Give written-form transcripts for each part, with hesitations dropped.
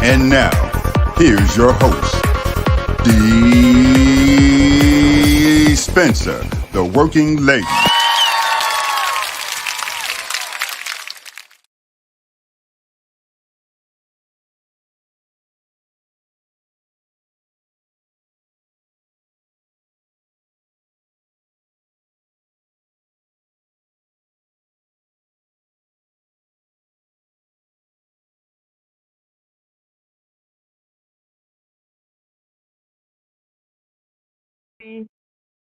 And now, here's your host, Dee Spencer, the working lady.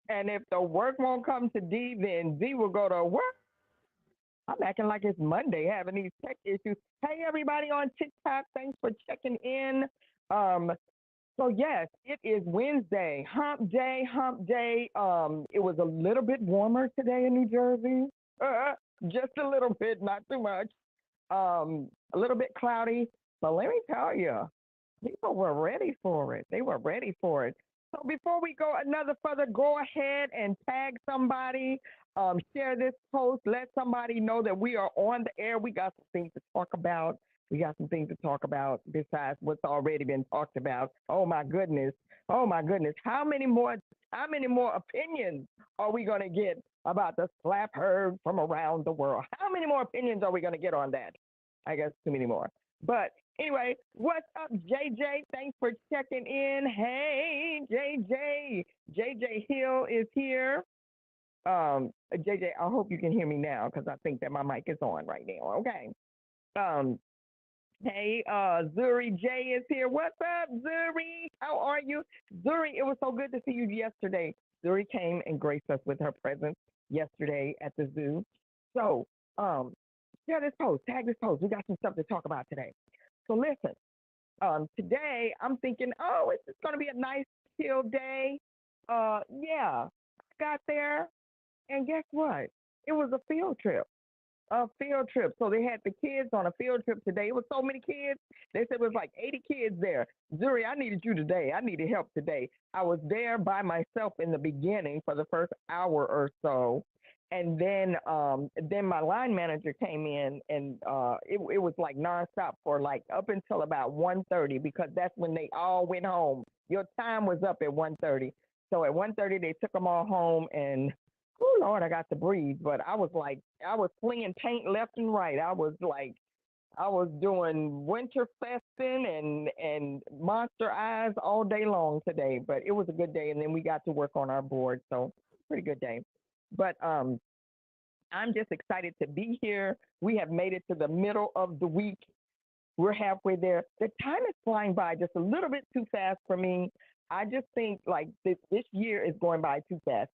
And if the work won't come to D, then D will go to work. I'm acting like it's Monday, having these tech issues. Hey, everybody on TikTok, thanks for checking in. So yes, it is Wednesday, hump day, hump day. It was a little bit warmer today in New Jersey, just a little bit, not too much. A little bit cloudy, but let me tell you, people were ready for it. They were ready for it. So before we go another further, go ahead and tag somebody, share this post, let somebody know that we are on the air. We got some things to talk about. We got some things to talk about besides what's already been talked about. Oh my goodness. Oh my goodness. How many more opinions are we gonna get about the slap heard from around the world? How many more opinions are we gonna get on that? I guess too many more. But anyway, what's up, JJ? Thanks for checking in. Hey, JJ. JJ Hill is here. JJ, I hope you can hear me now because I think that my mic is on right now. Okay. Hey, Zuri J is here. What's up, Zuri? How are you? Zuri, it was so good to see you yesterday. Zuri came and graced us with her presence yesterday at the zoo. So, share this post, tag this post. We got some stuff to talk about today. So listen, today I'm thinking, oh, it's just gonna be a nice chill day. Yeah, got there, and guess what? It was a field trip. A field trip. So they had the kids on a field trip today. It was so many kids. They said it was like 80 kids there. Zuri, I needed you today. I needed help today. I was there by myself in the beginning for the first hour or so. And then my line manager came in and it was like nonstop for like up until about 1:30 because that's when they all went home. Your time was up at 1:30. So at 1:30 they took them all home and oh Lord, I got to breathe. But I was like, I was flinging paint left and right. I was doing winter festing and monster eyes all day long today. But it was a good day, and then we got to work on our board, so pretty good day. But I'm just excited to be here. We have made it to the middle of the week. We're halfway there. The time is flying by just a little bit too fast for me. I just think like this year is going by too fast.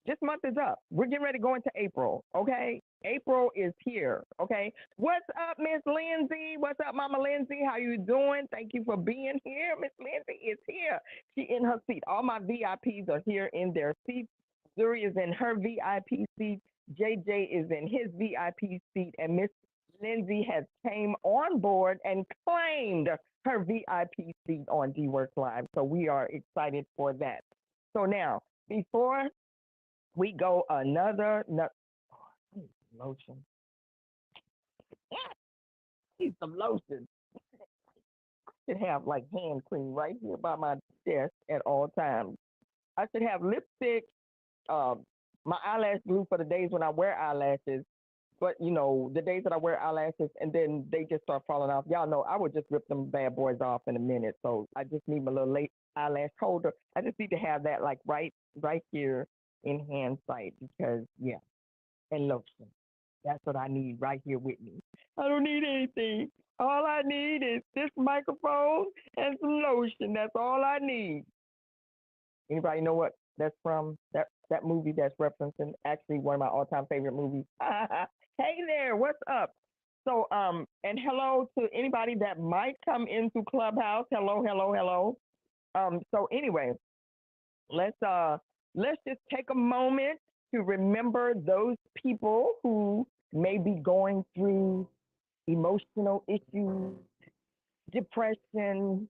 This month is up. We're getting ready to go into April, okay? April is here, okay? What's up, Miss Lindsay? What's up, Mama Lindsay? How you doing? Thank you for being here. Miss Lindsay is here. She in her seat. All my VIPs are here in their seats. Zuri is in her VIP seat. JJ is in his VIP seat. And Miss Lindsay has came on board and claimed her VIP seat on DeeWorks Live. So we are excited for that. So now, before we go another lotion. Need some lotion. I should have like hand cream right here by my desk at all times. I should have lipstick, my eyelash glue for the days when I wear eyelashes. But you know, the days that I wear eyelashes and then they just start falling off. Y'all know I would just rip them bad boys off in a minute. So I just need my little late eyelash holder. I just need to have that like right here in hand sight because yeah, and lotion. That's what I need right here with me. I don't need anything. All I need is this microphone and some lotion. That's all I need. Anybody know what that's from? That movie that's referencing actually one of my all-time favorite movies. Hey there, what's up? So and hello to anybody that might come into Clubhouse. Hello, hello, hello. So anyway, let's just take a moment to remember those people who may be going through emotional issues, depression,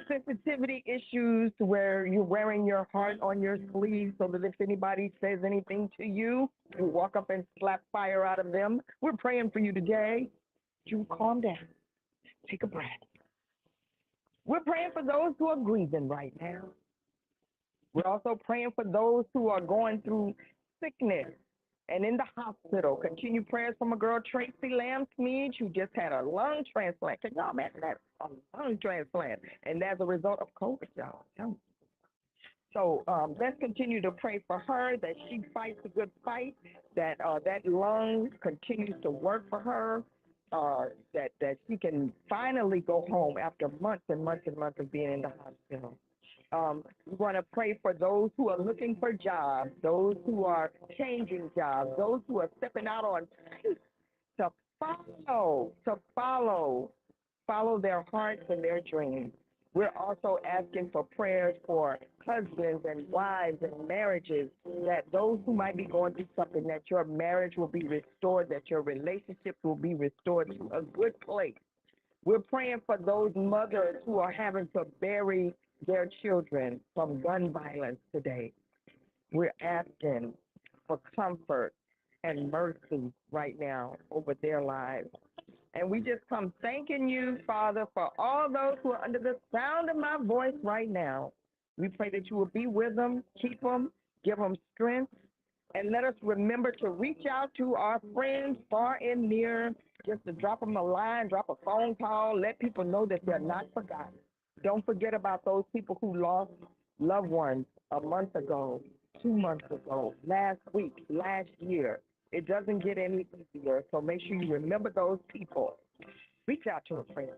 sensitivity issues to where you're wearing your heart on your sleeve so that if anybody says anything to you, you walk up and slap fire out of them. We're praying for you today. You calm down. Take a breath. We're praying for those who are grieving right now. We're also praying for those who are going through sickness and in the hospital. Continue prayers from a girl, Tracy Lamb-Smead, who just had a lung transplant. Can y'all imagine that? A lung transplant. And as a result of COVID, y'all. So let's continue to pray for her, that she fights a good fight, that that lung continues to work for her, that she can finally go home after months and months and months of being in the hospital. We want to pray for those who are looking for jobs, those who are changing jobs, those who are stepping out on faith to follow their hearts and their dreams. We're also asking for prayers for husbands and wives and marriages, that those who might be going through something, that your marriage will be restored, that your relationships will be restored to a good place. We're praying for those mothers who are having to bury their children from gun violence today. We're asking for comfort and mercy right now over their lives. And we just come thanking you, Father, for all those who are under the sound of my voice right now. We pray that you will be with them, keep them, give them strength, and let us remember to reach out to our friends far and near, just to drop them a line, drop a phone call, let people know that they're not forgotten. Don't forget about those people who lost loved ones a month ago, 2 months ago, last week, last year. It doesn't get any easier, so make sure you remember those people. Reach out to a friend.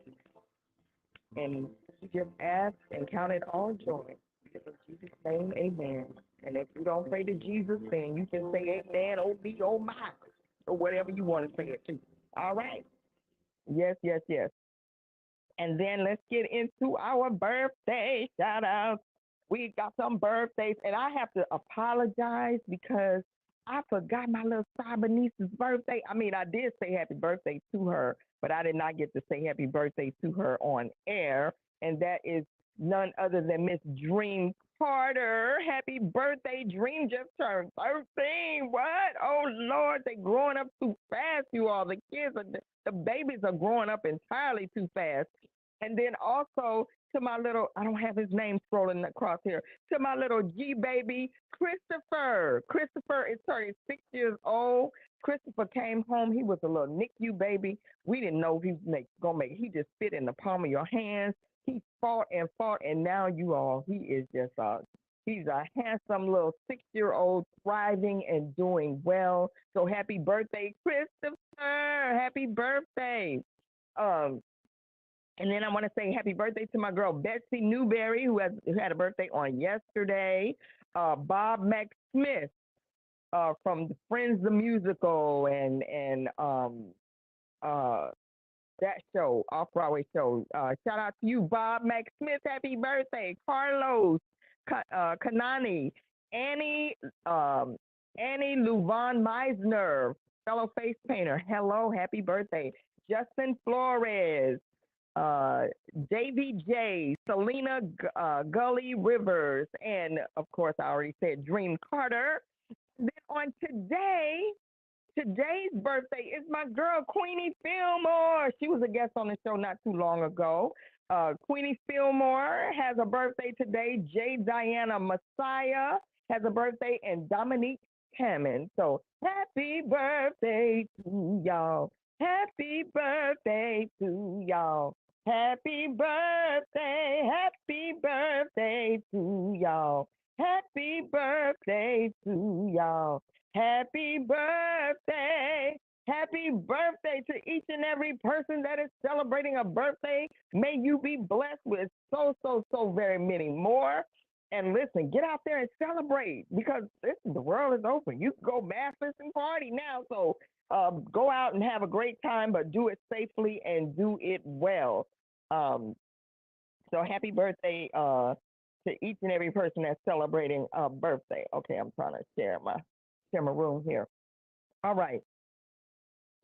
And just ask and count it all joy. In Jesus' name, amen. And if you don't pray to Jesus, then you can say amen, oh me, oh my, or whatever you want to say it to. All right? Yes, yes, yes. And then let's get into our birthday shout-outs. We got some birthdays, and I have to apologize because I forgot my little cyber niece's birthday. I mean, I did say happy birthday to her, but I did not get to say happy birthday to her on air, and that is none other than Miss Dream Carter. Happy birthday, Dream just turned 13. What? Oh, Lord, they growing up too fast, you all. The kids, the babies are growing up entirely too fast. And then also to my little, I don't have his name scrolling across here, to my little G baby, Christopher. Christopher is 36 years old. Christopher came home. He was a little NICU baby. We didn't know he was going to make, he just fit in the palm of your hands. He fought, and now you all, he is just, he's a handsome little 6-year-old, thriving and doing well. So happy birthday, Christopher. Happy birthday. And then I want to say happy birthday to my girl, Betsy Newberry, who had a birthday on yesterday. Bob McSmith from the Friends the Musical and that show, off-Broadway show. Shout out to you, Bob McSmith. Happy birthday. Carlos Kanani, Annie Luvan Meisner, fellow face painter. Hello, happy birthday. Justin Flores, Davy J, Selena Gully Rivers, and of course I already said Dream Carter. Then on today's birthday is my girl Queenie Fillmore. She was a guest on the show not too long ago. Queenie Fillmore has a birthday today. J. Diana Messiah has a birthday, and Dominique Hammond. So happy birthday to y'all. Happy birthday to y'all. Happy birthday to y'all. Happy birthday to y'all. Happy birthday to each and every person that is celebrating a birthday. May you be blessed with so very many more. And listen, get out there and celebrate, because the world is open. You can go maskless and party now. So go out and have a great time, but do it safely and do it well. So happy birthday to each and every person that's celebrating a birthday. Okay, I'm trying to share my room here. All right.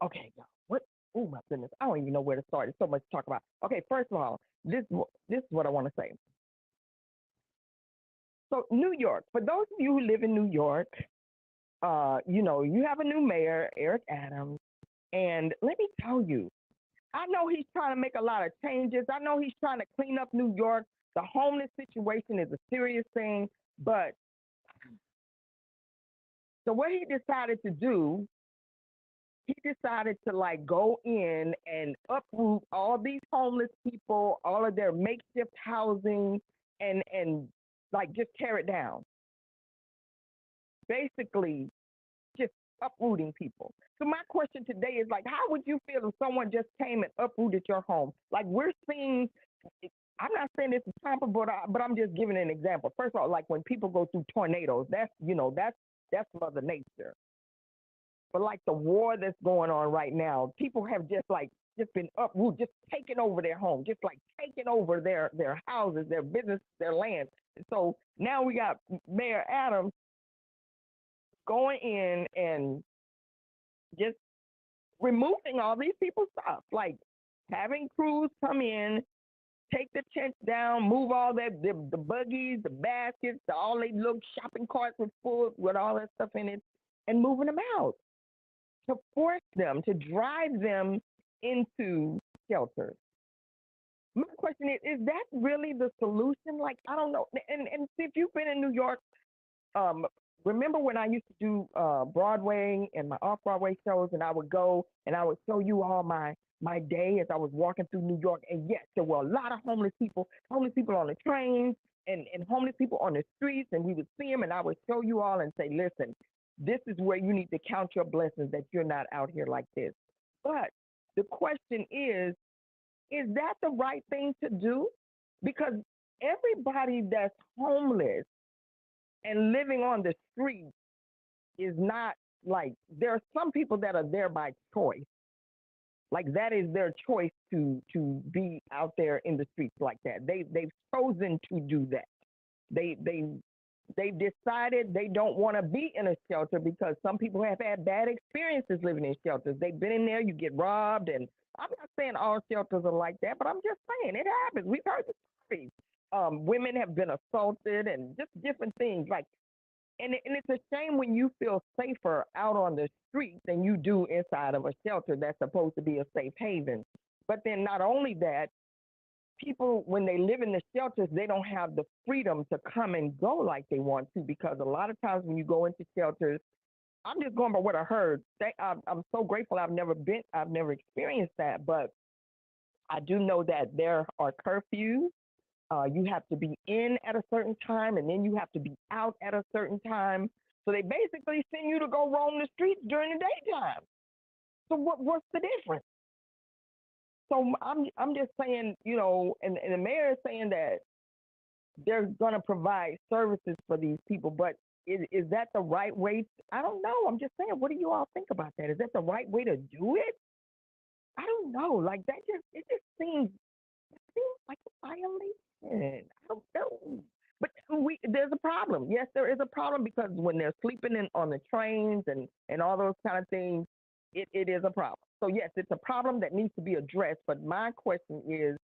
Okay, y'all. What? Oh my goodness, I don't even know where to start. There's so much to talk about. Okay, first of all, this is what I want to say. So New York, for those of you who live in New York, you have a new mayor, Eric Adams, and let me tell you, I know he's trying to make a lot of changes. I know he's trying to clean up New York. The homeless situation is a serious thing, but so what he decided to do, he decided to like go in and uproot all these homeless people, all of their makeshift housing, and like just tear it down. Basically, just uprooting people. So my question today is like, how would you feel if someone just came and uprooted your home? Like we're seeing, I'm not saying this is comparable, but I'm just giving an example. First of all, like when people go through tornadoes, that's Mother Nature. But like the war that's going on right now, people have just been uprooted, just taking over their home, just like taking over their houses, their business, their land. So now we got Mayor Adams going in and just removing all these people's stuff, like having crews come in, take the tents down, move all that, the buggies, the baskets, all they little shopping carts with all that stuff in it, and moving them out to force them, to drive them into shelters. My question is that really the solution? Like, I don't know. And if you've been in New York, remember when I used to do Broadway and my off-Broadway shows, and I would go and I would show you all my day as I was walking through New York. And yes, there were a lot of homeless people on the trains and homeless people on the streets, and we would see them, and I would show you all and say, listen, this is where you need to count your blessings that you're not out here like this. But the question is that the right thing to do? Because everybody that's homeless and living on the street is not like, there are some people that are there by choice. Like that is their choice to be out there in the streets like that. They've chosen to do that. They've decided they don't want to be in a shelter because some people have had bad experiences living in shelters. They've been in there, you get robbed, and I'm not saying all shelters are like that, but I'm just saying it happens. We've heard the stories. Women have been assaulted and just different things like. And it's a shame when you feel safer out on the street than you do inside of a shelter that's supposed to be a safe haven. But then not only that, people, when they live in the shelters, they don't have the freedom to come and go like they want to, because a lot of times when you go into shelters, I'm just going by what I heard. I'm so grateful I've never experienced that, but I do know that there are curfews. You have to be in at a certain time, and then you have to be out at a certain time. So they basically send you to go roam the streets during the daytime. So what's the difference? So I'm just saying, and the mayor is saying that they're going to provide services for these people, but is that the right way? I don't know. I'm just saying, what do you all think about that? Is that the right way to do it? I don't know. Like it just seems like a violation. I don't know. But there's a problem. Yes, there is a problem, because when they're sleeping on the trains and all those kind of things, it is a problem. So yes, it's a problem that needs to be addressed. But my question is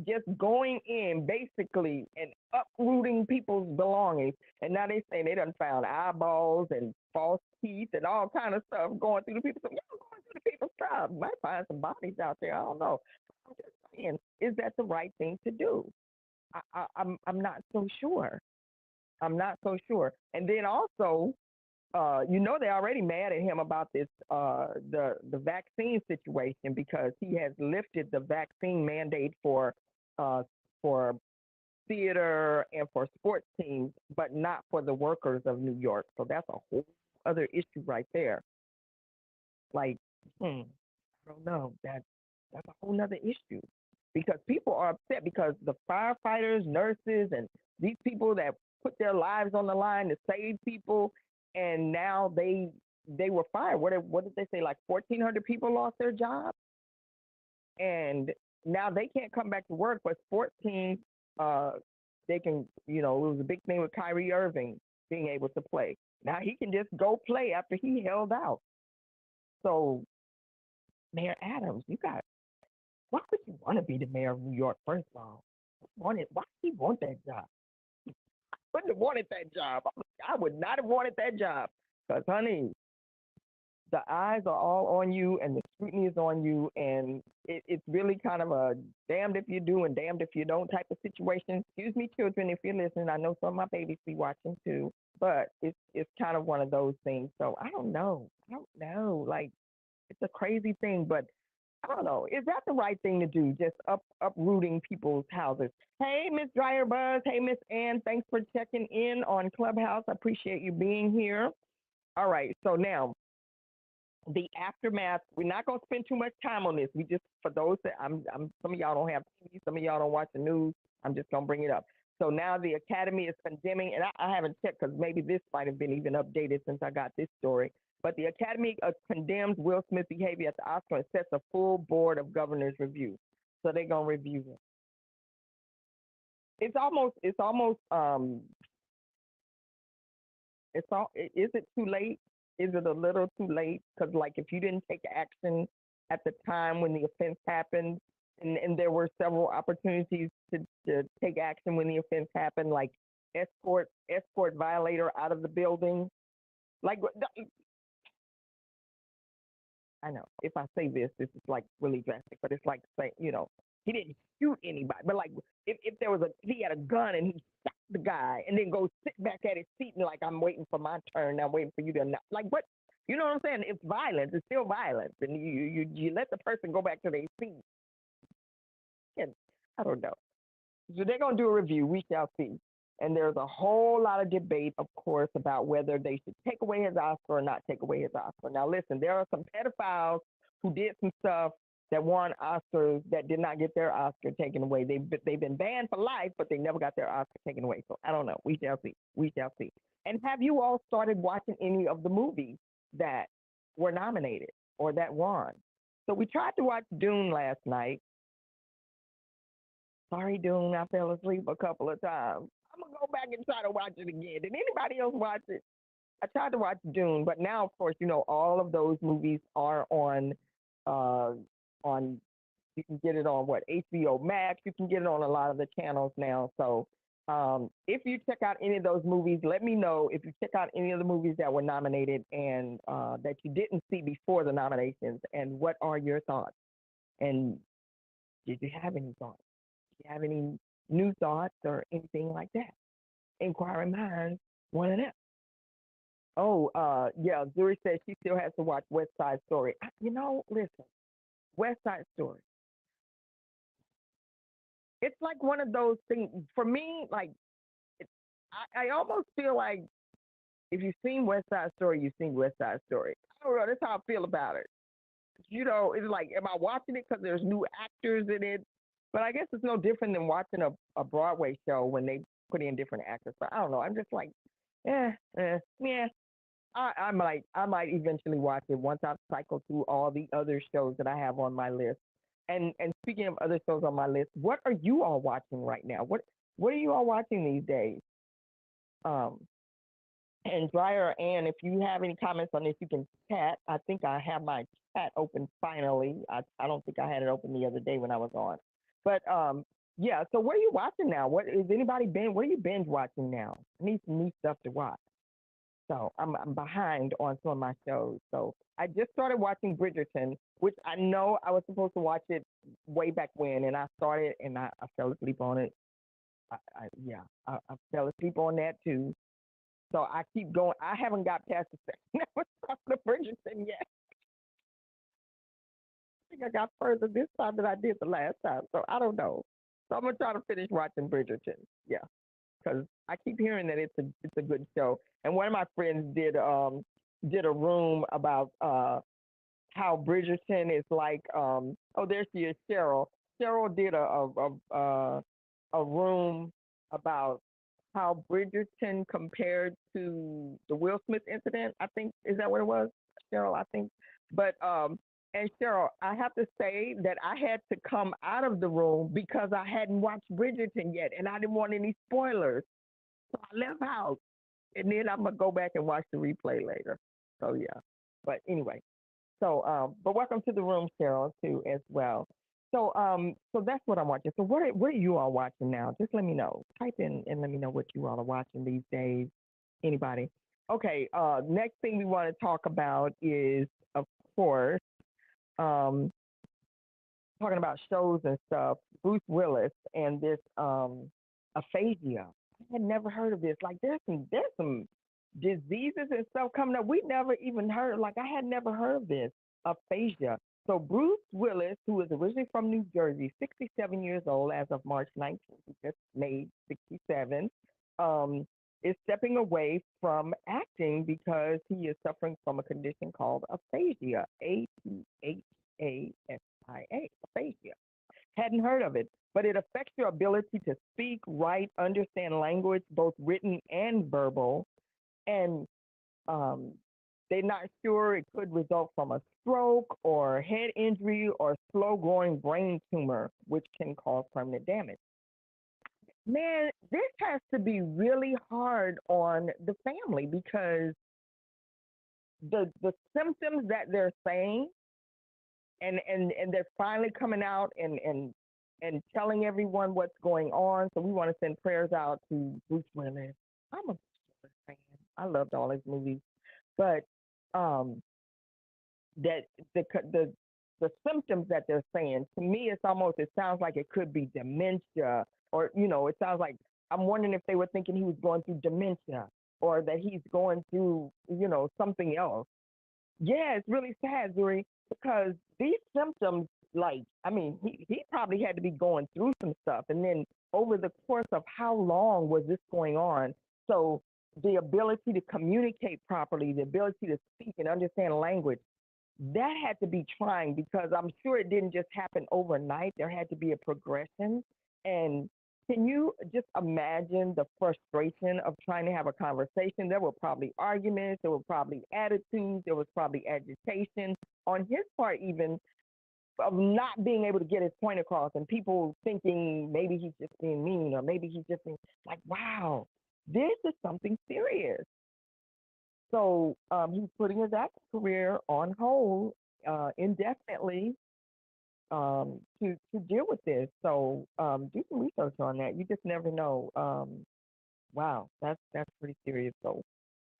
just going in basically and uprooting people's belongings. And now they say they done found eyeballs and false teeth and all kind of stuff going through the people's. So y'all going through the people's stuff. You might find some bodies out there. I don't know. I'm just saying, is that the right thing to do? I'm not so sure. I'm not so sure. And then also, they already mad at him about this the vaccine situation, because he has lifted the vaccine mandate for theater and for sports teams, but not for the workers of New York. So that's a whole other issue right there. Like, I don't know. That's a whole other issue, because people are upset because the firefighters, nurses, and these people that put their lives on the line to save people, and now they were fired. What did they say? Like 1,400 people lost their jobs, and now they can't come back to work. But sports teams, they can. It was a big thing with Kyrie Irving being able to play. Now he can just go play after he held out. So, Mayor Adams, why would you want to be the mayor of New York, first of all? Why did he want that job? Wouldn't have wanted that job. I would not have wanted that job. Because, honey, the eyes are all on you and the scrutiny is on you, and it's really kind of a damned if you do and damned if you don't type of situation. Excuse me, children, if you're listening. I know some of my babies be watching too, but it's kind of one of those things. So I don't know. Like, it's a crazy thing, but I don't know. Is that the right thing to do? Just uprooting people's houses. Hey, Miss Dryer Buzz. Hey, Miss Ann. Thanks for checking in on Clubhouse. I appreciate you being here. All right. So now, the aftermath. We're not going to spend too much time on this. We just, for those that I'm some of y'all don't have TV, some of y'all don't watch the news. I'm just going to bring it up. So now the Academy is condemning, and I haven't checked because maybe this might have been even updated since I got this story. But the Academy condemns Will Smith's behavior at the Oscars and sets a full board of governors review. So they're going to review him. Is it too late? Is it a little too late? Because, like, if you didn't take action at the time when the offense happened, and there were several opportunities to take action when the offense happened, like escort violator out of the building. Like, I know if I say this is like really drastic, but it's like saying, he didn't shoot anybody, but like if there was he had a gun and he shot the guy and then go sit back at his seat and like, I'm waiting for my turn, I'm waiting for you to not, like, what, you know what I'm saying? It's violence, it's still violence, and you let the person go back to their seat. And I don't know. So they're gonna do a review. We shall see. And there's a whole lot of debate, of course, about whether they should take away his Oscar or not take away his Oscar. Now, listen, there are some pedophiles who did some stuff that won Oscars that did not get their Oscar taken away. They've been banned for life, but they never got their Oscar taken away. So I don't know. We shall see. We shall see. And have you all started watching any of the movies that were nominated or that won? So we tried to watch Dune last night. Sorry, Dune, I fell asleep a couple of times. I'm going to go back and try to watch it again. Did anybody else watch it? I tried to watch Dune, but now, of course, all of those movies are on, you can get it on HBO Max. You can get it on a lot of the channels now. So if you check out any of those movies, let me know if you check out any of the movies that were nominated and that you didn't see before the nominations, and what are your thoughts? And did you have any thoughts? Do you have any new thoughts or anything like that? Inquiring minds want to know. Oh, yeah, Zuri says she still has to watch West Side Story. Listen, West Side Story. It's like one of those things, for me, like, I almost feel like if you've seen West Side Story, you've seen West Side Story. I don't know, that's how I feel about it. It's like, am I watching it because there's new actors in it? But I guess it's no different than watching a Broadway show when they put in different actors. But I don't know. I'm just like, yeah. I might eventually watch it once I've cycled through all the other shows that I have on my list. And speaking of other shows on my list, what are you all watching right now? What are you all watching these days? And Dryer Ann, if you have any comments on this, you can chat. I think I have my chat open finally. I don't think I had it open the other day when I was on. But yeah, so what are you watching now? What are you binge watching now? I need some new stuff to watch. So I'm behind on some of my shows. So I just started watching Bridgerton, which I know I was supposed to watch it way back when, and I started and I fell asleep on it. I fell asleep on that too. So I keep going. I haven't got past the second episode of Bridgerton yet. I think I got further this time than I did the last time. So I don't know. So I'm gonna try to finish watching Bridgerton. Yeah, because I keep hearing that it's a good show. And one of my friends did a room about how Bridgerton is like. Oh, there she is, Cheryl. Cheryl did a room about how Bridgerton compared to the Will Smith incident. I think, is that what it was, Cheryl? I think. But and Cheryl, I have to say that I had to come out of the room because I hadn't watched Bridgerton yet, and I didn't want any spoilers. So I left out, and then I'm gonna go back and watch the replay later. So yeah. But anyway, so but welcome to the room, Cheryl, too, as well. So so that's what I'm watching. So what are you all watching now? Just let me know. Type in and let me know what you all are watching these days. Anybody? Okay. Next thing we want to talk about is course, talking about shows and stuff, Bruce Willis and this aphasia. I had never heard of this. Like there's some diseases and stuff coming up. We never even heard. Like I had never heard of this aphasia. So Bruce Willis, who is originally from New Jersey, 67 years old as of March 19th, he just made 67, is stepping away from acting because he is suffering from a condition called aphasia, Aphassia, aphasia. Hadn't heard of it, but it affects your ability to speak, write, understand language, both written and verbal. And they're not sure it could result from a stroke or head injury or slow growing brain tumor, which can cause permanent damage. Man, this has to be really hard on the family because the symptoms that they're saying and they're finally coming out and telling everyone what's going on. So we want to send prayers out to Bruce Willis. I'm a Bruce Willis fan. I loved all his movies, but that the symptoms that they're saying, to me, it sounds like it could be dementia, or it sounds like I'm wondering if they were thinking he was going through dementia or that he's going through something else. Yeah, it's really sad, Zuri, because these symptoms, like, I mean, he probably had to be going through some stuff, and then over the course of how long was this going on? So the ability to communicate properly, the ability to speak and understand language, that had to be trying because I'm sure it didn't just happen overnight. There had to be a progression. And can you just imagine the frustration of trying to have a conversation? There were probably arguments, there were probably attitudes, there was probably agitation on his part, even of not being able to get his point across, and people thinking maybe he's just being mean or maybe he's just being like, wow, this is something serious. So he's putting his acting career on hold indefinitely to deal with this. So do some research on that. You just never know. Wow, that's pretty serious. So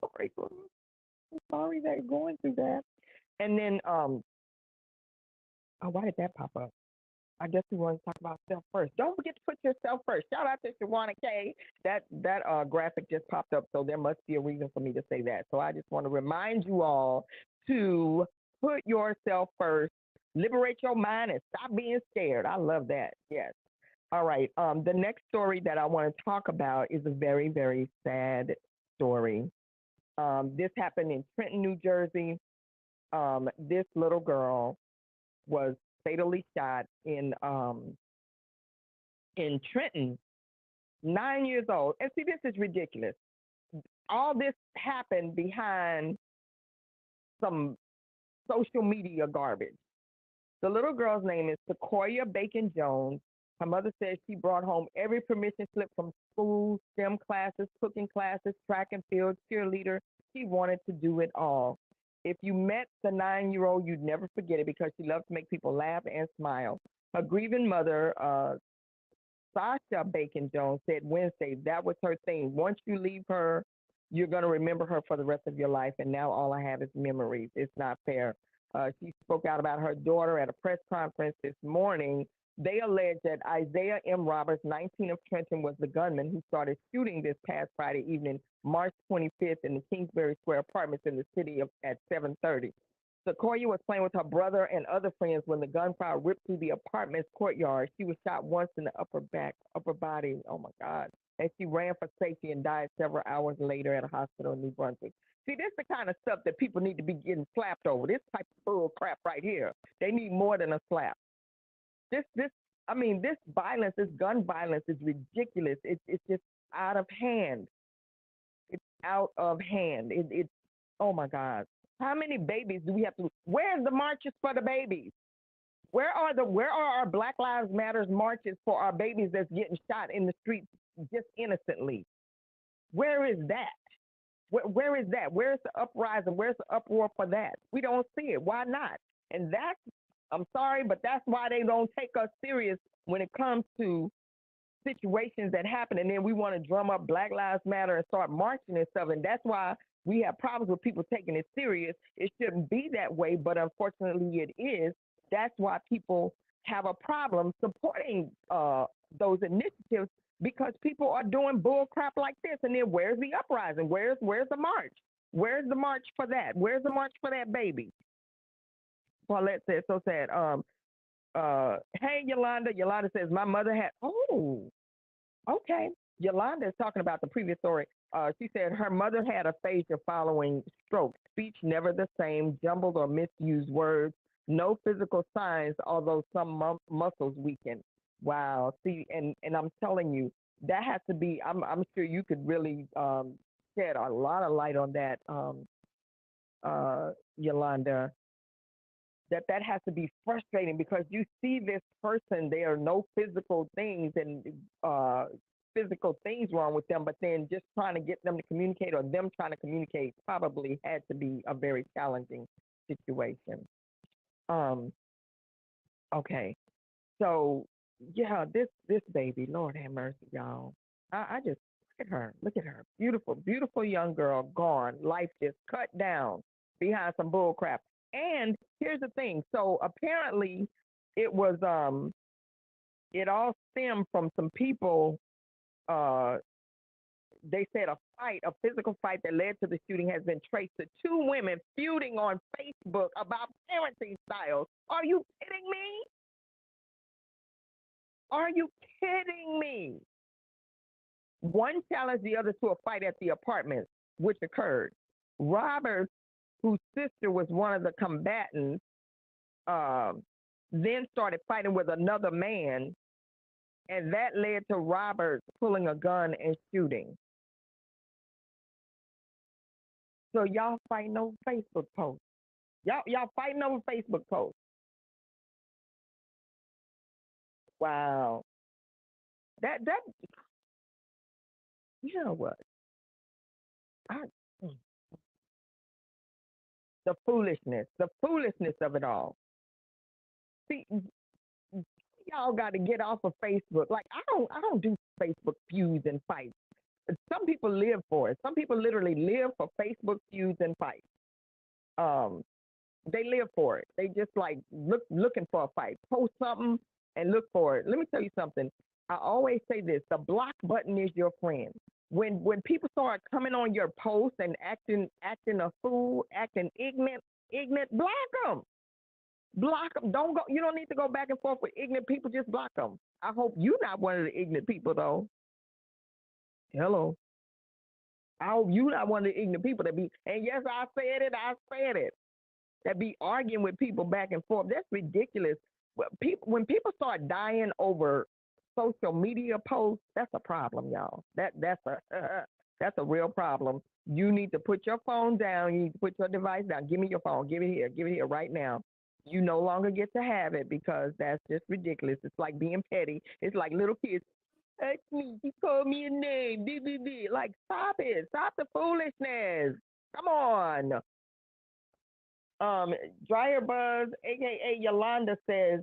sorry, I'm sorry that you're going through that. And then why did that pop up? I guess we want to talk about self first. Don't forget to put yourself first. Shout out to Shawana K. That graphic just popped up, so there must be a reason for me to say that. So I just want to remind you all to put yourself first, liberate your mind, and stop being scared. I love that. Yes. All right. The next story that I want to talk about is a very, very sad story. This happened in Trenton, New Jersey. This little girl was fatally shot in Trenton, 9 years old. And see, this is ridiculous. All this happened behind some social media garbage. The little girl's name is Sequoia Bacon Jones. Her mother says she brought home every permission slip from school, STEM classes, cooking classes, track and field, cheerleader. She wanted to do it all. If you met the 9-year-old, you'd never forget it because she loved to make people laugh and smile. Her grieving mother, Sasha Bacon Jones, said Wednesday that was her thing. Once you leave her, you're going to remember her for the rest of your life. And now all I have is memories. It's not fair. She spoke out about her daughter at a press conference this morning. They allege that Isaiah M. Roberts, 19 of Trenton, was the gunman who started shooting this past Friday evening, March 25th, in the Kingsbury Square apartments in the city at 7:30. Sequoia was playing with her brother and other friends when the gunfire ripped through the apartment's courtyard. She was shot once in the upper body. Oh my God. And she ran for safety and died several hours later at a hospital in New Brunswick. See, this is the kind of stuff that people need to be getting slapped over. This type of bull crap right here. They need more than a slap. This violence, this gun violence is ridiculous. It's just out of hand. It's out of hand. It's oh my God. How many babies do we have to? Where's the marches for the babies? Where are our Black Lives Matter marches for our babies that's getting shot in the streets just innocently? Where is that? Where is that? Where's the uprising? Where's the uproar for that? We don't see it. Why not? And I'm sorry, but that's why they don't take us serious when it comes to situations that happen, and then we want to drum up Black Lives Matter and start marching and stuff. And that's why we have problems with people taking it serious. It shouldn't be that way, but unfortunately it is. That's why people have a problem supporting those initiatives, because people are doing bull crap like this. And then where's the uprising? Where's the march? Where's the march for that? Where's the march for that baby? Paulette says, so sad. Hey, Yolanda. Yolanda says, my mother had, oh, okay. Yolanda is talking about the previous story. She said her mother had aphasia following stroke. Speech never the same, jumbled or misused words, no physical signs, although some muscles weaken. Wow. See, and I'm telling you, that has to be, I'm sure you could really shed a lot of light on that, Yolanda. That has to be frustrating, because you see this person, there are no physical things and physical things wrong with them, but then just trying to get them to communicate, or them trying to communicate, probably had to be a very challenging situation. Okay, so yeah, this baby, Lord have mercy, y'all. I just look at her, beautiful young girl, gone, life just cut down behind some bull crap. And here's the thing. So apparently it was, it all stemmed from some people, they said a physical fight that led to the shooting has been traced to two women feuding on Facebook about parenting styles. Are you kidding me? Are you kidding me? One challenged the other to a fight at the apartment, which occurred. Robert, whose sister was one of the combatants, then started fighting with another man, and that led to Robert pulling a gun and shooting. So y'all fighting over Facebook posts. Y'all fighting over Facebook posts. Wow. That you know what? The foolishness of it all. See, y'all got to get off of Facebook. Like I don't do Facebook feuds and fights. Some people live for it. Some people literally live for Facebook feuds and fights. They live for it. They just like looking for a fight. Post something and look for it. Let me tell you something. I always say this: the block button is your friend. When people start coming on your post and acting a fool, acting ignorant, block them. Block them. Don't go. You don't need to go back and forth with ignorant people. Just block them. I hope you're not one of the ignorant people, though. Hello. I hope you're not one of the ignorant people that be. And yes, I said it. That be arguing with people back and forth. That's ridiculous. When people start dying over social media posts, that's a problem, y'all. That's a real problem. You need to put your phone down. You need to put your device down. Give me your phone. Give it here right now. You no longer get to have it, because that's just ridiculous. It's like being petty. It's like little kids. Actually, he called me a name. Like, stop it. Stop the foolishness. Come on. Dryer Buzz, aka Yolanda, says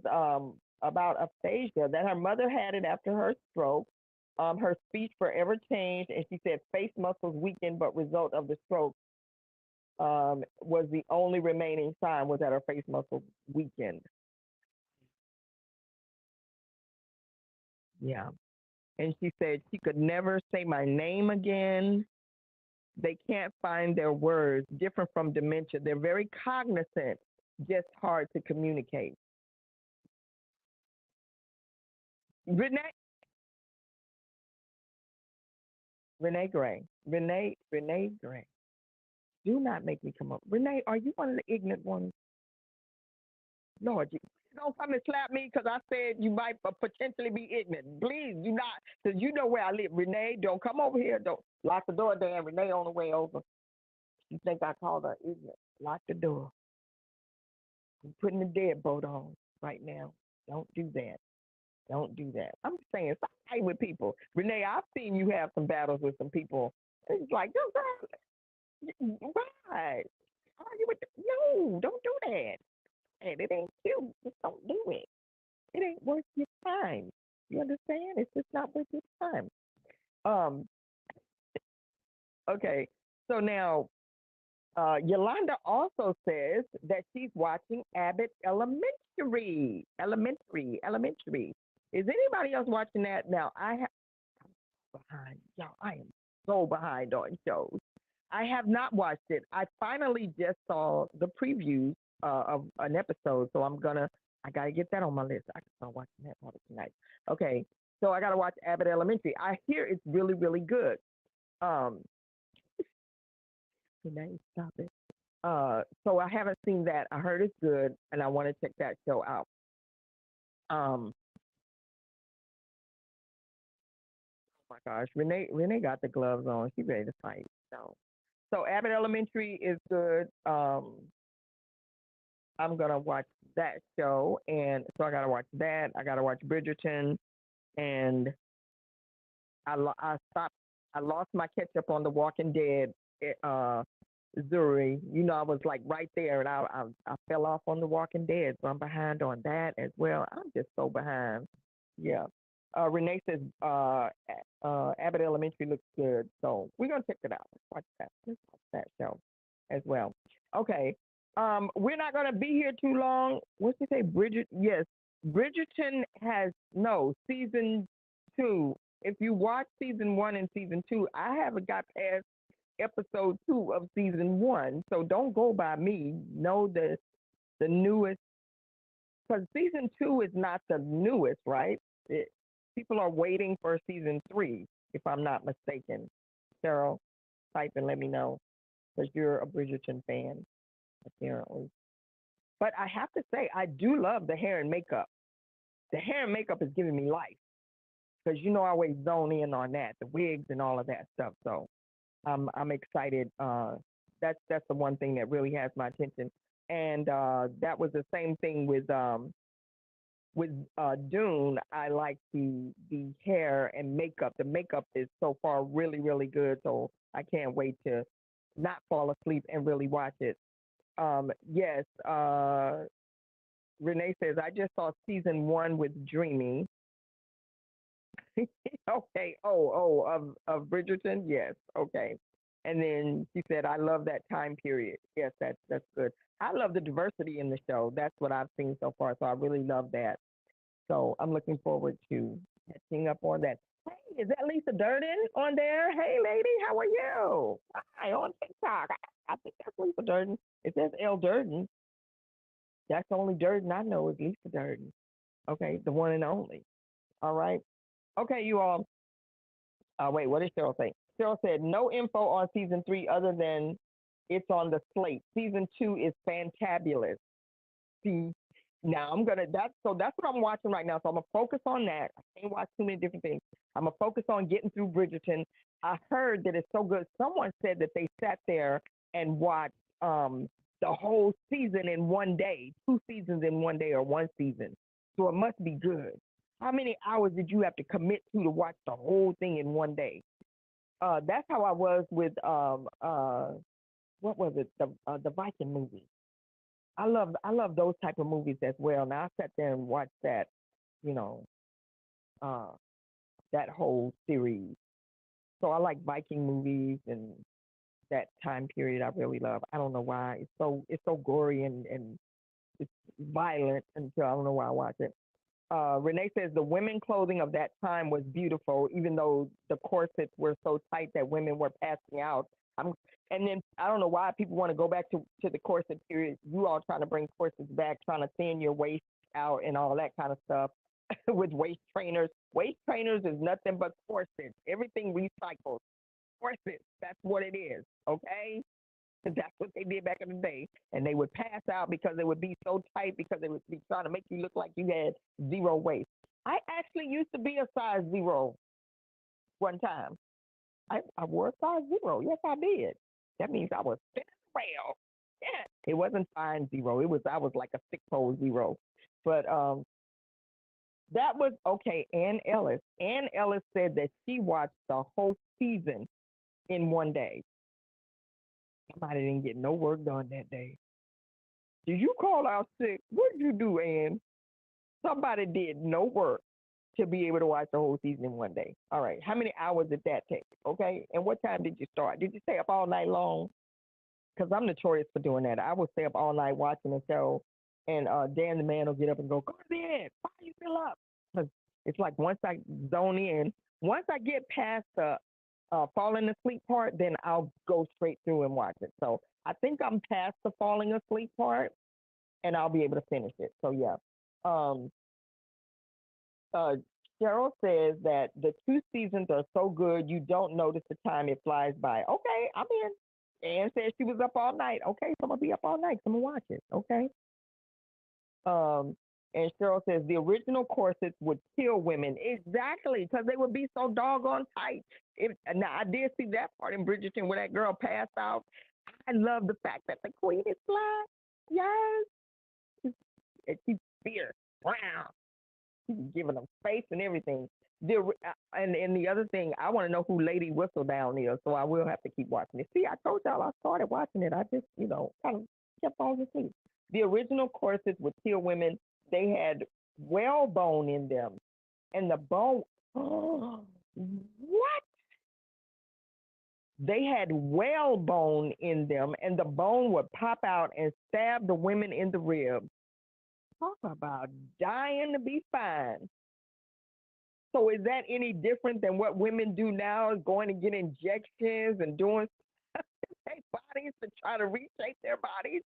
about aphasia that her mother had it after her stroke. Her speech forever changed, and she said face muscles weakened, but result of the stroke was the only remaining sign was that her face muscle weakened. Yeah. And she said she could never say my name again. They can't find their words, different from dementia. They're very cognizant, just hard to communicate. Renee Gray. Renee Gray. Do not make me come up. Renee, are you one of the ignorant ones? Lord, you don't come and slap me because I said you might potentially be ignorant. Please do not, because you know where I live. Renee, don't come over here. Don't lock the door, Dan. Renee on the way over. You think I called her ignorant? Lock the door. I'm putting the deadbolt on right now. Don't do that. Don't do that. I'm saying, stop fighting with people. Renee, I've seen you have some battles with some people. It's like, why? Argue with no, don't do that. And it ain't cute. Just don't do it. It ain't worth your time. You understand? It's just not worth your time. Um, okay. So now, Yolanda also says that she's watching Abbott Elementary. Elementary. Is anybody else watching that? Now, I'm behind. Y'all, I am so behind on shows. I have not watched it. I finally just saw the previews of an episode, so I gotta get that on my list. I can start watching that probably tonight. Okay, so I gotta watch Abbott Elementary. I hear it's really, really good. Um, stop it. So I haven't seen that. I heard it's good, and I want to check that show out. Oh my gosh, Renee got the gloves on. She's ready to fight. So Abbott Elementary is good. I'm gonna watch that show, and so I gotta watch that. I gotta watch Bridgerton, and I stopped. I lost my catch up on The Walking Dead. Zuri, I was like right there, and I fell off on The Walking Dead, so I'm behind on that as well. I'm just so behind. Yeah. Renee says Abbott Elementary looks good, so we're gonna check it out. Let's watch that show as well. Okay. We're not gonna be here too long. What's she say? Yes, Bridgerton has season 2. If you watch season 1 and season 2, I haven't got past episode 2 of season 1, so don't go by me. Know the newest, because season 2 is not the newest, right? People are waiting for season 3, if I'm not mistaken. Cheryl, type and let me know, because you're a Bridgerton fan, apparently. But I have to say, I do love the hair and makeup. The hair and makeup is giving me life, because I always zone in on that, the wigs and all of that stuff. So I'm excited. That's the one thing that really has my attention. And that was the same thing with Dune. I like the hair and makeup. The makeup is so far really, really good. So I can't wait to not fall asleep and really watch it. Yes, Renee says, I just saw season 1 with Dreamy. Okay. Of Bridgerton? Yes. Okay. And then she said, I love that time period. Yes, that's good. I love the diversity in the show. That's what I've seen so far. So I really love that. So I'm looking forward to catching up on that. Hey, is that Lisa Durden on there? Hey, lady, how are you? Hi, on TikTok. I think that's Lisa Durden. It says L. Durden. That's the only Durden I know is Lisa Durden. Okay, the one and only. All right. Okay, you all. Wait, what did Cheryl say? Cheryl said, no info on season 3 other than it's on the slate. Season 2 is fantabulous. See, now that's what I'm watching right now. So I'm gonna focus on that. I can't watch too many different things. I'm gonna focus on getting through Bridgerton. I heard that it's so good. Someone said that they sat there and watched the whole season in one day, 2 seasons in one day, or 1 season. So it must be good. How many hours did you have to commit to watch the whole thing in one day? That's how I was with what was it? The Viking movie. I love those type of movies as well. Now I sat there and watched that, that whole series. So I like Viking movies and that time period. I really love. I don't know why it's so gory and it's violent until I don't know why I watch it. Renee says the women clothing of that time was beautiful, even though the corsets were so tight that women were passing out. And then I don't know why people want to go back to the corset period. You all trying to bring corsets back, trying to thin your waist out and all that kind of stuff with waist trainers. Waist trainers is nothing but corsets. Everything recycled. Corsets, that's what it is, okay? That's what they did back in the day. And they would pass out because they would be so tight because they would be trying to make you look like you had zero waist. I actually used to be a size 0 one time. I wore a size 0. Yes, I did. That means I was fit well. Yeah. It wasn't fine 0. I was like a 6-hole 0. But that was okay. Ann Ellis said that she watched the whole season in one day. Somebody didn't get no work done that day. Did you call out sick? What did you do, Ann? Somebody did no work. to be able to watch the whole season in one day. All right. How many hours did that take? Okay. And what time did you start? Did you stay up all night long? Because I'm notorious for doing that. I will stay up all night watching the show, and Dan the man will get up and go to bed. Why are you still up? Because it's like once I zone in, once I get past the falling asleep part, then I'll go straight through and watch it. So I think I'm past the falling asleep part, and I'll be able to finish it. So yeah. Cheryl says that the 2 seasons are so good you don't notice the time, it flies by. Okay, I'm in. Ann said she was up all night. Okay, so I'm gonna be up all night. So I'm gonna watch it. Okay. And Cheryl says the original corsets would kill women. Exactly, because they would be so doggone tight. Now I did see that part in Bridgerton where that girl passed out. I love the fact that the queen is black. Yes. And she's fierce, brown. She's giving them space and everything. And the other thing, I want to know who Lady Whistledown is, so I will have to keep watching it. See, I told y'all I started watching it. I just, kind of kept falling asleep. The original corsets would kill women. They had whalebone in them. And the bone, what? They had whalebone in them, and the bone would pop out and stab the women in the ribs. Talk about dying to be fine. So is that any different than what women do now, going to get injections and doing their bodies to try to reshape their bodies?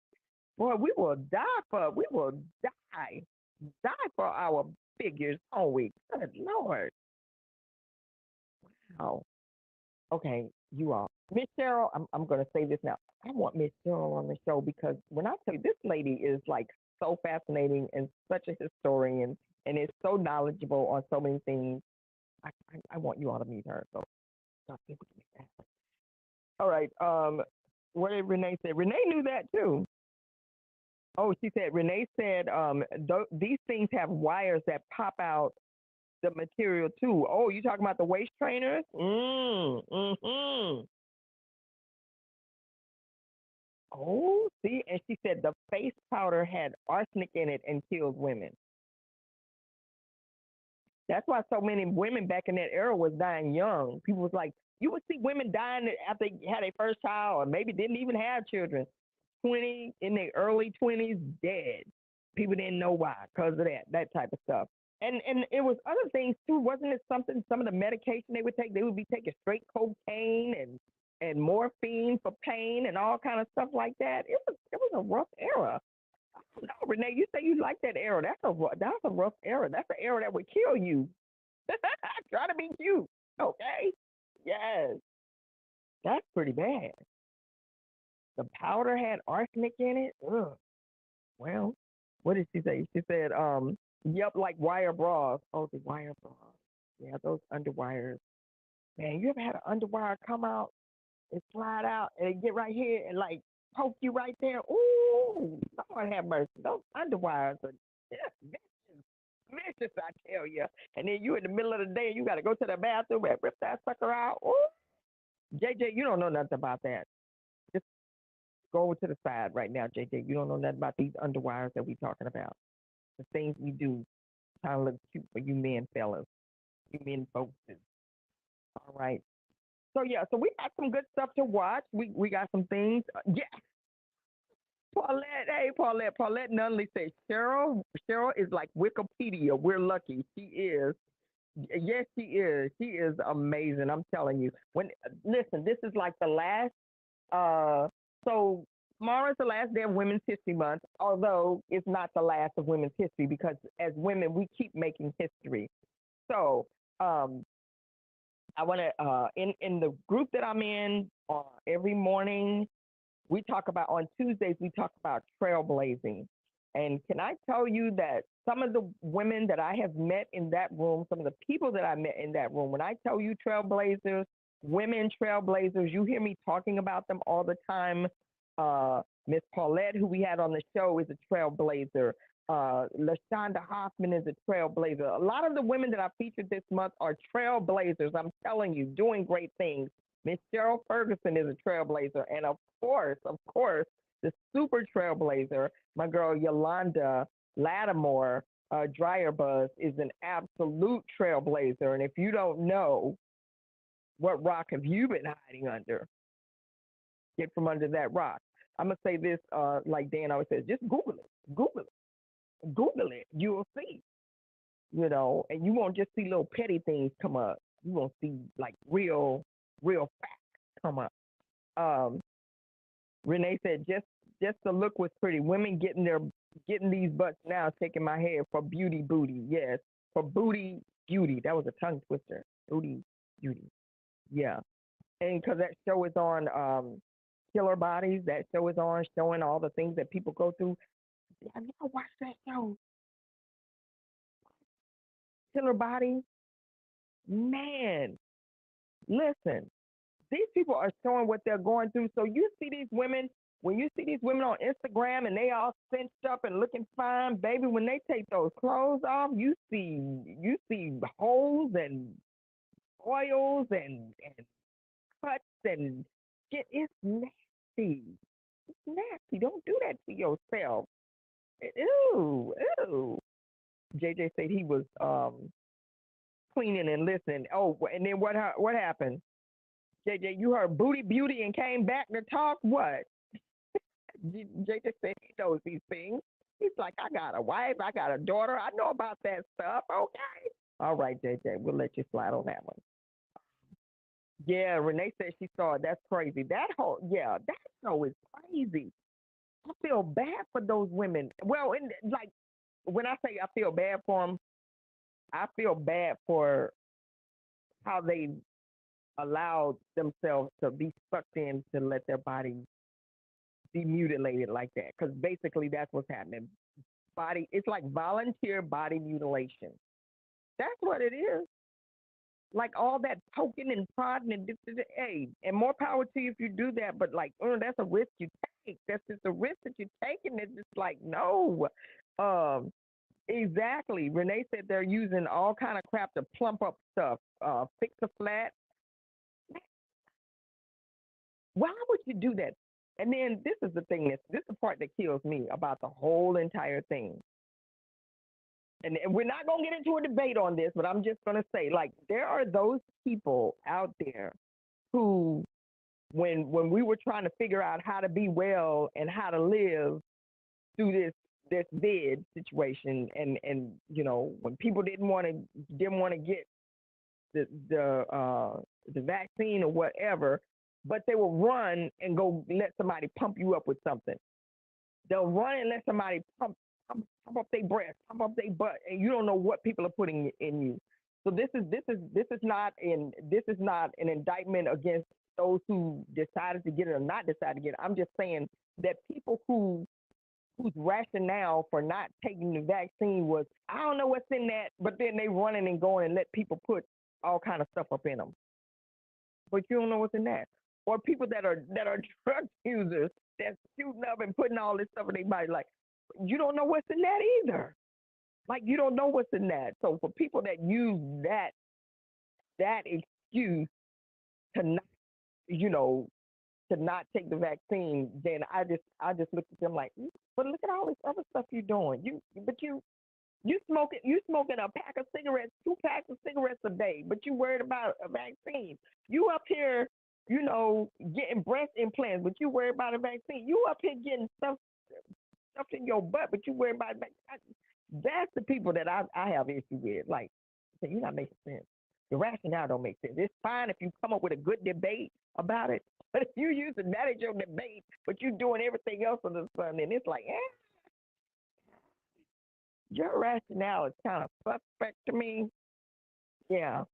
Boy, we will die for our figures, won't we? Good Lord. Wow. Okay, you all. Miss Cheryl, I'm going to say this now. I want Miss Cheryl on the show because when I tell you, this lady is like so fascinating and such a historian and is so knowledgeable on so many things. I want you all to meet her. So, all right. What did Renee say? Renee knew that too. Oh, Renee said these things have wires that pop out the material too. Oh, you talking about the waist trainers? Oh, see, and she said the face powder had arsenic in it and killed women. That's why so many women back in that era was dying young. People was like, you would see women dying after they had their first child or maybe didn't even have children. 20, in their early 20s, dead. People didn't know why because of that type of stuff. And it was other things too. Wasn't it something, some of the medication they would take, they would be taking straight cocaine and morphine for pain and all kind of stuff like that. It was a rough era. No, Renee, you say you like that era. That's a rough era. That's an era that would kill you. Try to be cute, okay? Yes, that's pretty bad. The powder had arsenic in it. Ugh. Well, what did she say? She said, yep, like wire bras. Oh, the wire bras. Yeah, those underwires. Man, you ever had an underwire come out and slide out and get right here and like poke you right there? Ooh, Lord have mercy. Those underwires are just vicious, I tell you. And then you in the middle of the day, you got to go to the bathroom and rip that sucker out. Ooh. JJ, you don't know nothing about that. Just go over to the side right now, JJ. You don't know nothing about these underwires that we talking about. The things we do trying to look cute for you men fellas, you men folks. All right. So yeah, so we got some good stuff to watch. We got some things. Yeah. Paulette, hey Paulette Nunley says Cheryl is like Wikipedia. We're lucky. She is. Yes, she is. She is amazing. I'm telling you. Listen, this is like the last. So tomorrow is the last day of Women's History Month. Although it's not the last of Women's History because as women we keep making history. So I want to in the group that I'm in every morning. We talk about, on Tuesdays, we talk about trailblazing. And can I tell you that some of the women that I have met in that room, some of the people that I met in that room, when I tell you trailblazers, women trailblazers, you hear me talking about them all the time. Miss Paulette, who we had on the show, is a trailblazer. LaShonda Hoffman is a trailblazer. A lot of the women that I featured this month are trailblazers. I'm telling you, doing great things. Miss Cheryl Ferguson is a trailblazer. And of course, the super trailblazer, my girl Yolanda Lattimore, Dryer Buzz is an absolute trailblazer. And if you don't know, what rock have you been hiding under? Get from under that rock. I'm going to say this, like Dan always says, just Google it. Google it. You'll see, and you won't just see little petty things come up. You won't see like real facts come up. Renee said, just the look was pretty. Women getting these butts now, taking my hair for beauty booty. Yes, for booty beauty. That was a tongue twister. Booty beauty. Yeah. And because that show is on Killer Bodies, that show is on showing all the things that people go through. Have you ever watched that show? Killer Bodies? Man, listen, these people are showing what they're going through. So you see these women, when you see these women on Instagram and they all cinched up and looking fine, baby, when they take those clothes off, you see holes and oils and cuts and shit. It's nasty. It's nasty. Don't do that to yourself. Ew. JJ said he was cleaning and listening. Oh, and then what happened? JJ, you heard booty beauty and came back to talk? What? JJ said he knows these things. He's like, I got a wife, I got a daughter, I know about that stuff. Okay. All right, JJ, we'll let you slide on that one. Yeah, Renee said she saw it. That's crazy. That show is crazy. I feel bad for those women. Well, like when I say I feel bad for them, I feel bad for how they allowed themselves to be sucked in to let their body be mutilated like that. Because basically that's what's happening. It's like volunteer body mutilation. That's what it is. Like all that poking and prodding and hey, and more power to you if you do that. But like, that's a risk you take. That's just a risk that you're taking. It's just like, no. Exactly. Renee said they're using all kind of crap to plump up stuff. Fix a flat. Why would you do that? And then this is the thing. This is the part that kills me about the whole entire thing. And we're not going to get into a debate on this, but I'm just going to say, like, there are those people out there who, when we were trying to figure out how to be well and how to live through this vid situation, and when people didn't want to get the vaccine or whatever, but they will run and go let somebody pump you up with something. They'll run and let somebody pump up their breast, pump up their butt, and you don't know what people are putting in you. So this is not an indictment against those who decided to get it or not decided to get it. I'm just saying that people whose rationale for not taking the vaccine was, I don't know what's in that, but then they running and going and let people put all kind of stuff up in them. But you don't know what's in that. Or people that are drug users that's shooting up and putting all this stuff in their body, like, you don't know what's in that either. Like, you don't know what's in that. So for people that use that excuse to not, to not take the vaccine, then I just look at them like, but look at all this other stuff you're doing. You smoking a pack of cigarettes, 2 packs of cigarettes a day, but you worried about a vaccine. You up here, getting breast implants, but you worried about a vaccine. You up here getting stuff in your butt, but you worried about a vaccine. That's the people that I have issue with. Like, you're not making sense. The rationale don't make sense. It's fine if you come up with a good debate about it, but if you use that as your debate, but you're doing everything else under the sun, then it's like, your rationale is kind of suspect to me. Yeah.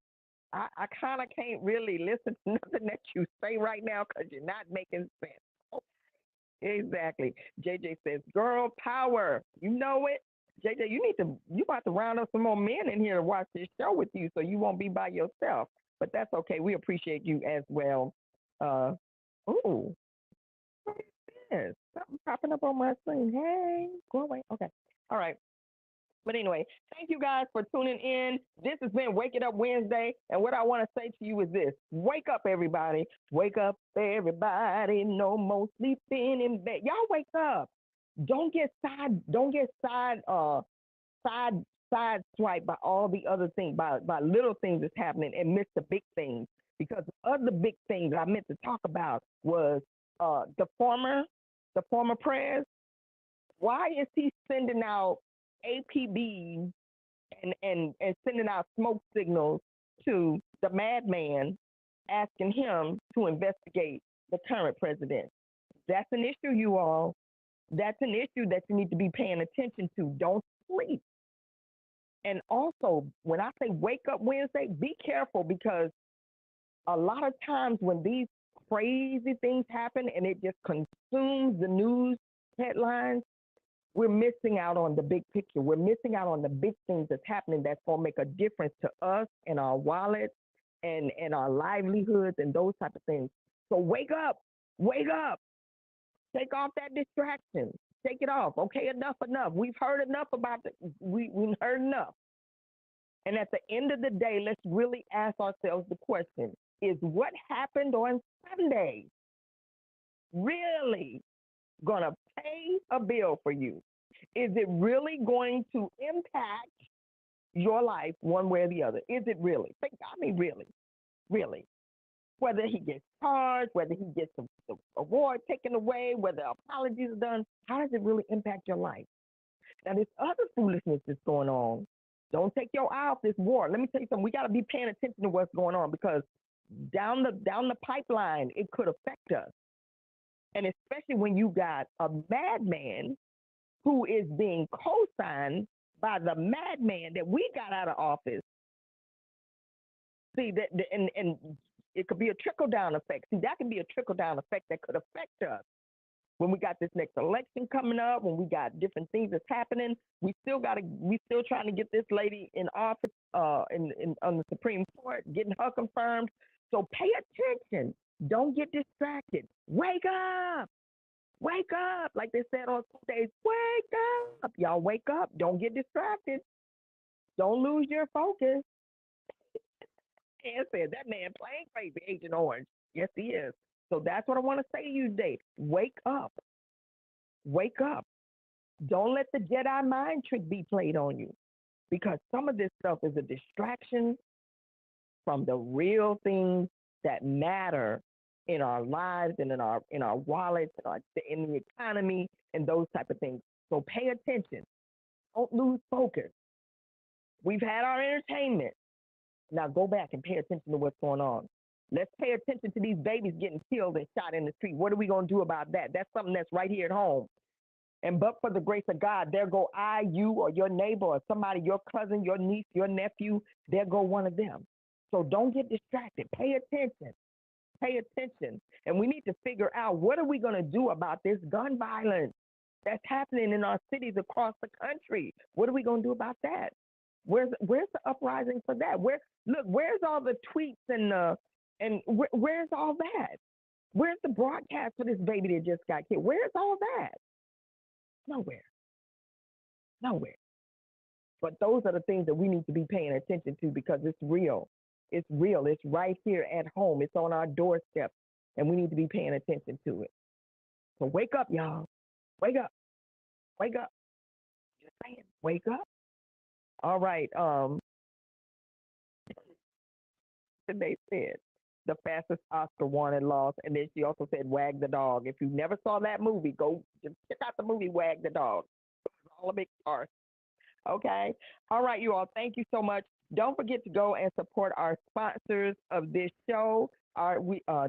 I kind of can't really listen to nothing that you say right now because you're not making sense. Exactly. JJ says, girl power. You know it. JJ, you about to round up some more men in here to watch this show with you so you won't be by yourself. But that's okay. We appreciate you as well. What is this? Something popping up on my screen. Hey, go away. Okay. All right. But anyway, thank you guys for tuning in. This has been Wake It Up Wednesday. And what I want to say to you is this. Wake up, everybody. Wake up, everybody. No more sleeping in bed. Y'all wake up. Don't get side side swipe by all the other things, by little things that's happening, and miss the big things. Because the other big thing that I meant to talk about was the former prayers. Why is he sending out APBs and sending out smoke signals to the madman, asking him to investigate the current president? That's an issue, you all. That's an issue that you need to be paying attention to. Don't sleep. And also, when I say wake up Wednesday, be careful, because a lot of times when these crazy things happen and it just consumes the news headlines, we're missing out on the big picture. We're missing out on the big things that's happening that's going to make a difference to us and our wallets and our livelihoods and those type of things. So wake up. Take off that distraction. Take it off. Okay, enough. We've heard enough about it. We've heard enough. And at the end of the day, let's really ask ourselves the question, is what happened on Sunday really going to pay a bill for you? Is it really going to impact your life one way or the other? Is it really? Really. Whether he gets charged, whether he gets the award taken away, whether apologies are done, how does it really impact your life? Now, this other foolishness that's going on, don't take your eye off this war. Let me tell you something. We got to be paying attention to what's going on, because down the pipeline, it could affect us. And especially when you got a madman who is being co-signed by the madman that we got out of office. See, that and it could be a trickle-down effect. See, that can be a trickle-down effect that could affect us. When we got this next election coming up, when we got different things that's happening, we still trying to get this lady in office on the Supreme Court, getting her confirmed. So pay attention. Don't get distracted. Wake up. Like they said on Sundays, wake up. Y'all wake up. Don't get distracted. Don't lose your focus. And said that man playing crazy, Agent Orange. Yes, he is. So that's what I want to say to you today. Wake up. Don't let the Jedi mind trick be played on you, because some of this stuff is a distraction from the real things that matter in our lives and in our wallets, in the economy, and those type of things. So pay attention. Don't lose focus. We've had our entertainment. Now go back and pay attention to what's going on. Let's pay attention to these babies getting killed and shot in the street. What are we going to do about that? That's something that's right here at home. And but for the grace of God, there go you, or your neighbor, or somebody, your cousin, your niece, your nephew, there go one of them. So don't get distracted. Pay attention. And we need to figure out, what are we going to do about this gun violence that's happening in our cities across the country? What are we going to do about that? Where's the uprising for that? Where's all the tweets and where's all that? Where's the broadcast for this baby that just got killed? Where's all that? Nowhere. But those are the things that we need to be paying attention to, because it's real. It's right here at home. It's on our doorstep, and we need to be paying attention to it. So wake up, y'all. Wake up. Just saying, wake up. All right. They said the fastest Oscar won and lost, and then she also said Wag the Dog. If you never saw that movie, go just check out the movie Wag the Dog. It's all a big farce. Okay. All right, you all. Thank you so much. Don't forget to go and support our sponsors of this show.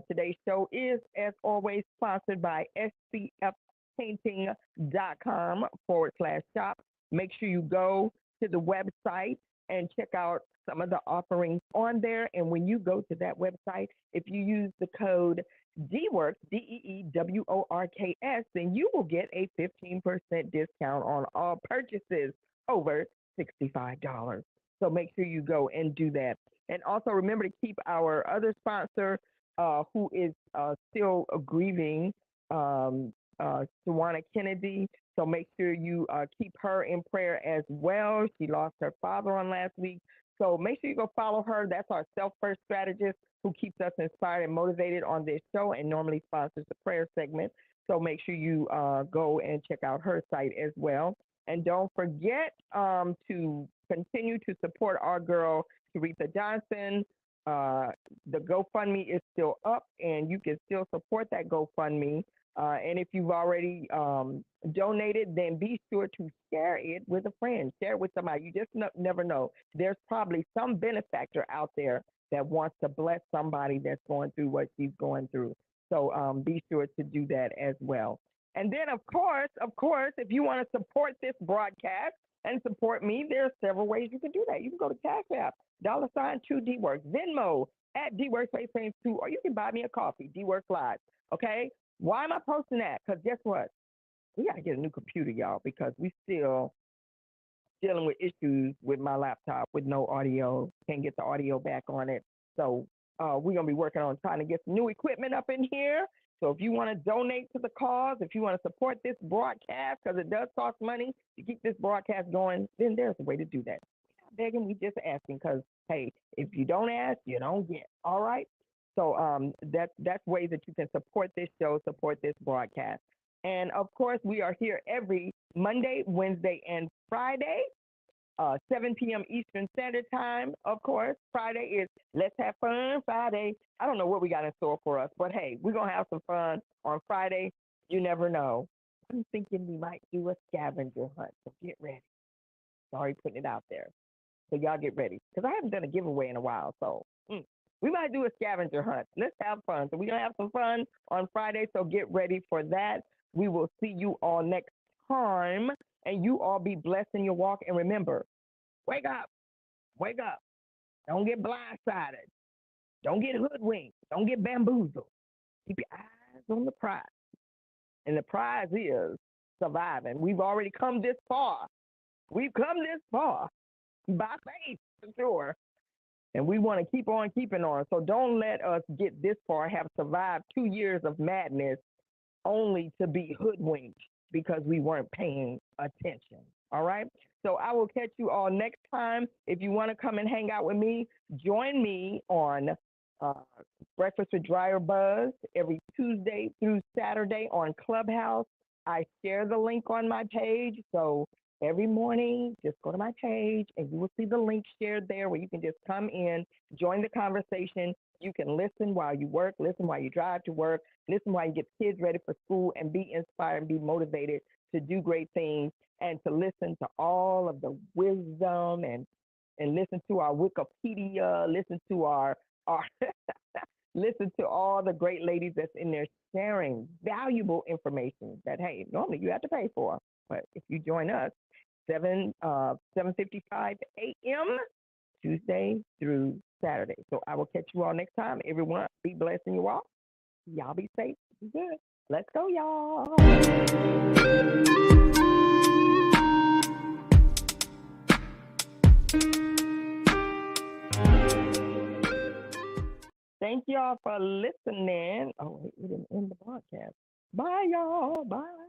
Today's show is, as always, sponsored by scfpainting.com/shop. Make sure you go to the website and check out some of the offerings on there. And when you go to that website, if you use the code DeeWorks, DEEWORKS, then you will get a 15% discount on all purchases over $65. So make sure you go and do that. And also remember to keep our other sponsor, who is still grieving, Tawana Kennedy. So make sure you keep her in prayer as well. She lost her father on last week. So make sure you go follow her. That's our self-first strategist who keeps us inspired and motivated on this show and normally sponsors the prayer segment. So make sure you go and check out her site as well. And don't forget to continue to support our girl, Teresa Johnson. The GoFundMe is still up, and you can still support that GoFundMe. And if you've already donated, then be sure to share it with a friend. Share it with somebody. You just never know. There's probably some benefactor out there that wants to bless somebody that's going through what she's going through. So be sure to do that as well. And then, of course, if you want to support this broadcast and support me, there are several ways you can do that. You can go to Cash App, $2 DeeWorks, Venmo at DeeWorks 2, or you can buy me a coffee, DeeWorks Live. Okay? Why am I posting that? Because guess what? We got to get a new computer, y'all, because we still dealing with issues with my laptop with no audio. Can't get the audio back on it. So we're going to be working on trying to get some new equipment up in here. So if you want to donate to the cause, if you want to support this broadcast, because it does cost money to keep this broadcast going, then there's a way to do that. We're not begging, we just asking, because, hey, if you don't ask, you don't get. All right? So that's ways that you can support this show, support this broadcast. And, of course, we are here every Monday, Wednesday, and Friday. 7 p.m. Eastern Standard Time, of course. Friday is Let's Have Fun Friday. I don't know what we got in store for us, but hey, we're going to have some fun on Friday. You never know. I'm thinking we might do a scavenger hunt, so get ready. Sorry putting it out there. So y'all get ready, because I haven't done a giveaway in a while, so we might do a scavenger hunt. Let's have fun. So we're going to have some fun on Friday, so get ready for that. We will see you all next time. And you all be blessed in your walk. And remember, wake up. Wake up. Don't get blindsided. Don't get hoodwinked. Don't get bamboozled. Keep your eyes on the prize. And the prize is surviving. We've already come this far. We've come this far by faith, for sure. And we want to keep on keeping on. So don't let us get this far, have survived 2 years of madness only to be hoodwinked because we weren't paying attention. All right? So I will catch you all next time. If you want to come and hang out with me, join me on Breakfast with Dryer Buzz every Tuesday through Saturday on Clubhouse. I share the link on my page. So every morning, just go to my page and you will see the link shared there where you can just come in, join the conversation. You can listen while you work, listen while you drive to work, listen while you get kids ready for school, and be inspired and be motivated to do great things and to listen to all of the wisdom and listen to our Wikipedia, listen to our listen to all the great ladies that's in there sharing valuable information that, hey, normally you have to pay for. But if you join us, 7:55 a.m. Tuesday through Saturday. So I will catch you all next time. Everyone, be blessed in your walk. Y'all be safe. Be good. Let's go, y'all. Thank y'all for listening. Oh, wait, we didn't end the broadcast. Bye, y'all. Bye.